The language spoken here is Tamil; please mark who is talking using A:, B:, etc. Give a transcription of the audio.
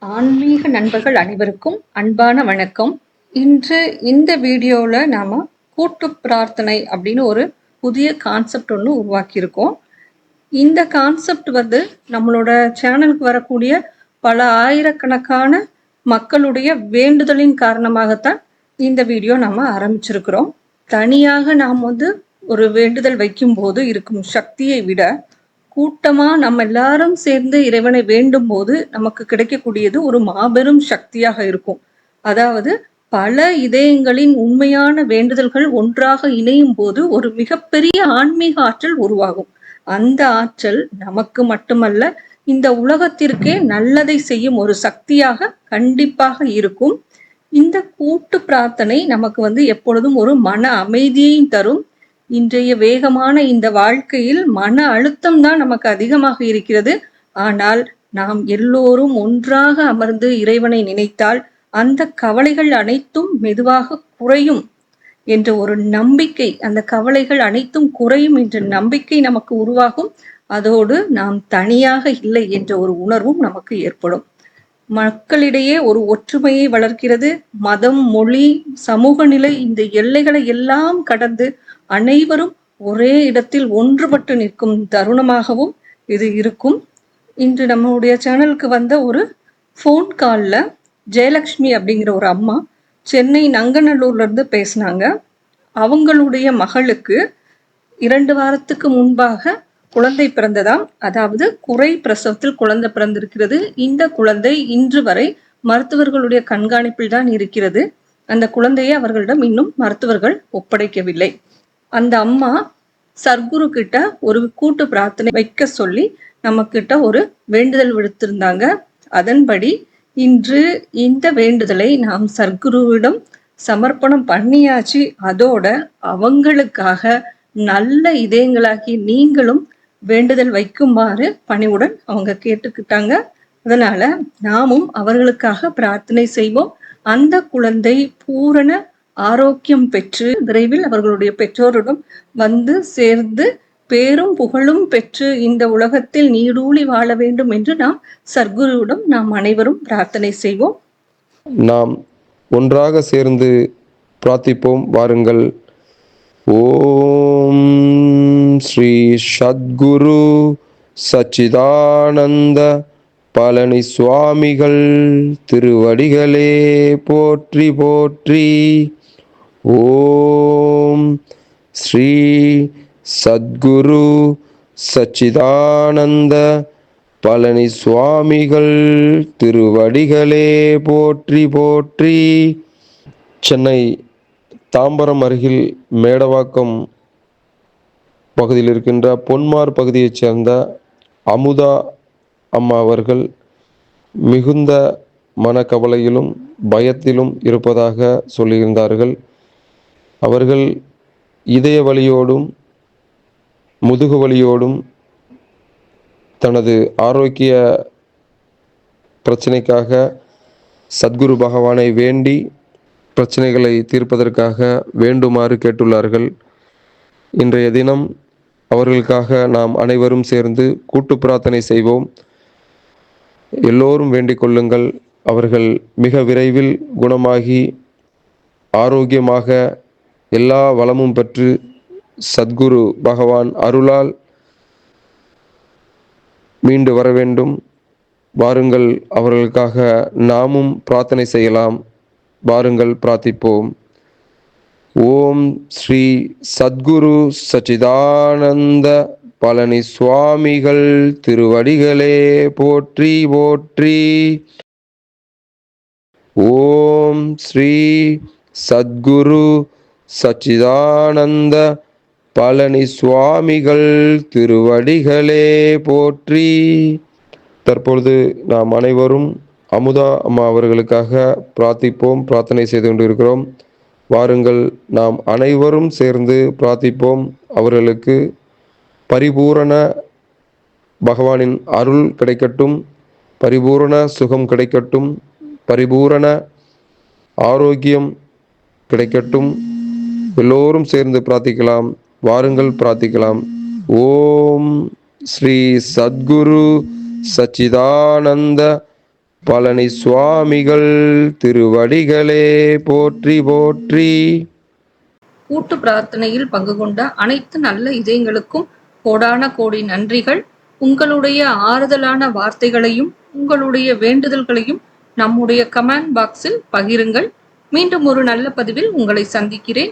A: ஆன்மீக நண்பர்கள் அனைவருக்கும் அன்பான வணக்கம். இன்று இந்த வீடியோவில் நாம் கூட்டு பிரார்த்தனை அப்படின்னு ஒரு புதிய கான்செப்ட் ஒன்று உருவாக்கியிருக்கோம். இந்த கான்செப்ட் நம்மளோட சேனலுக்கு வரக்கூடிய பல ஆயிரக்கணக்கான மக்களுடைய வேண்டுதலின் காரணமாகத்தான் இந்த வீடியோ நாம் ஆரம்பிச்சிருக்கிறோம். தனியாக நாம் ஒரு வேண்டுதல் வைக்கும்போது இருக்கும் சக்தியை விட கூட்டமா நம்ம எல்லாரும் சேர்ந்து இறைவனை வேண்டும் போது நமக்கு கிடைக்கக்கூடியது ஒரு மாபெரும் சக்தியாக இருக்கும். அதாவது பல இதயங்களின் உண்மையான வேண்டுதல்கள் ஒன்றாக இணையும் போது ஒரு மிகப்பெரிய ஆன்மீக ஆற்றல் உருவாகும். அந்த ஆற்றல் நமக்கு மட்டுமல்ல, இந்த உலகத்திற்கே நல்லதை செய்யும் ஒரு சக்தியாக கண்டிப்பாக இருக்கும். இந்த கூட்டு பிரார்த்தனை நமக்கு எப்பொழுதும் ஒரு மன அமைதியையும் தரும். இன்றைய வேகமான இந்த வாழ்க்கையில் மன அழுத்தம் தான் நமக்கு அதிகமாக இருக்கிறது. ஆனால் நாம் எல்லோரும் ஒன்றாக அமர்ந்து இறைவனை நினைத்தால் அந்த கவலைகள் அனைத்தும் மெதுவாக குறையும் என்ற ஒரு நம்பிக்கை, அந்த கவலைகள் அனைத்தும் குறையும் என்ற நம்பிக்கை நமக்கு உருவாகும். அதோடு நாம் தனியாக இல்லை என்ற ஒரு உணர்வும் நமக்கு ஏற்படும். மக்களிடையே ஒரு ஒற்றுமையை வளர்க்கிறது. மதம், மொழி, சமூக நிலை இந்த எல்லைகளை எல்லாம் கடந்து அனைவரும் ஒரே இடத்தில் ஒன்றுபட்டு நிற்கும் தருணமாகவும் இது இருக்கும். இன்று நம்மளுடைய சேனலுக்கு வந்த ஒரு ஃபோன் காலில் ஜெயலக்ஷ்மி அப்படிங்கிற ஒரு அம்மா சென்னை நங்கநல்லூர்ல இருந்து பேசினாங்க. அவங்களுடைய மகளுக்கு 2 வாரத்துக்கு முன்பாக குழந்தை பிறந்ததாம். அதாவது குறை பிரசவத்தில் குழந்தை பிறந்திருக்கிறது. இந்த குழந்தை இன்று வரை மருத்துவர்களுடைய கண்காணிப்பில் தான் இருக்கிறது. அந்த குழந்தையை அவர்களிடம் இன்னும் மருத்துவர்கள் ஒப்படைக்கவில்லை. அந்த அம்மா சர்க்குரு கிட்ட ஒரு கூட்டு பிரார்த்தனை வைக்க சொல்லி நம்ம கிட்ட ஒரு வேண்டுதல் விடுத்திருந்தாங்க. அதன்படி இன்று இந்த வேண்டுதலை நாம் சர்க்குருவிடம் சமர்ப்பணம் பண்ணியாச்சு. அதோட அவங்களுக்காக நல்ல இதயங்களாகி நீங்களும் வேண்டுதல் வைக்குமாறு பணிவுடன் அவங்க கேட்டுக்கிட்டாங்க. அதனால நாமும் அவர்களுக்காக பிரார்த்தனை செய்வோம். அந்த குழந்தை பூரண ஆரோக்கியம் பெற்று விரைவில் அவர்களுடைய பெற்றோரிடம் சேர்ந்து பேரும் புகழும் பெற்று இந்த உலகத்தில் நீடூழி வாழ வேண்டும் என்று நாம் சர்க்குருவிடம் நாம் அனைவரும் பிரார்த்தனை செய்வோம்.
B: நாம் ஒன்றாக சேர்ந்து பிரார்த்திப்போம். வாருங்கள். ஓம் ஸ்ரீ சத்குரு சச்சிதானந்த பழனி சுவாமிகள் திருவடிகளே போற்றி போற்றி. ஓம் ஸ்ரீ சத்குரு சச்சிதானந்த பழனி சுவாமிகள் திருவடிகளே போற்றி போற்றி. சென்னை தாம்பரம் அருகில் மேடவாக்கம் பகுதியில் இருக்கின்ற பொன்மார் பகுதியைச் சேர்ந்த அமுதா அம்மா அவர்கள் மிகுந்த மனக்கவலையிலும் பயத்திலும் இருப்பதாக சொல்லியிருந்தார்கள். அவர்கள் இதய வலியோடும் முதுகு வலியோடும் தனது ஆரோக்கிய பிரச்சனைக்காக சத்குரு பகவானை வேண்டி பிரச்சனைகளை தீர்ப்பதற்காக வேண்டுமாறு கேட்டுள்ளார்கள். இன்றைய தினம் அவர்களுக்காக நாம் அனைவரும் சேர்ந்து கூட்டு பிரார்த்தனை செய்வோம். எல்லோரும் வேண்டிக் கொள்ளுங்கள். அவர்கள் மிக விரைவில் குணமாகி ஆரோக்கியமாக எல்லா வளமும் பெற்று சத்குரு பகவான் அருளால் மீண்டு வர வேண்டும். வாருங்கள், அவர்களுக்காக நாமும் பிரார்த்தனை செய்யலாம். வாருங்கள், பிரார்த்திப்போம். ஓம் ஸ்ரீ சத்குரு சச்சிதானந்த பழனி சுவாமிகள் திருவடிகளே போற்றி போற்றி. ஓம் ஸ்ரீ சத்குரு சச்சிதானந்த பழனி சுவாமிகள் திருவடிகளே போற்றி. தற்பொழுது நாம் அனைவரும் அமுதா அம்மா அவர்களுக்காக பிரார்த்திப்போம். பிரார்த்தனை செய்து கொண்டிருக்கிறோம். வாருங்கள், நாம் அனைவரும் சேர்ந்து பிரார்த்திப்போம். அவர்களுக்கு பரிபூரண பகவானின் அருள் கிடைக்கட்டும், பரிபூரண சுகம் கிடைக்கட்டும், பரிபூரண ஆரோக்கியம் கிடைக்கட்டும். எல்லோரும் சேர்ந்து பிரார்த்திக்கலாம். வாருங்கள், பிரார்த்திக்கலாம். ஓம் ஸ்ரீ சத்குரு சச்சிதானந்த பழனி சுவாமிகள் திருவடிகளே போற்றி போற்றி.
A: கூட்டு பிரார்த்தனையில் பங்கு கொண்ட அனைத்து நல்ல இதயங்களுக்கும் கோடான கோடி நன்றிகள். உங்களுடைய ஆறுதலான வார்த்தைகளையும் உங்களுடைய வேண்டுதல்களையும் நம்முடைய கமெண்ட் பாக்ஸில் பகிருங்கள். மீண்டும் ஒரு நல்ல பதிவில் உங்களை சந்திக்கிறேன்.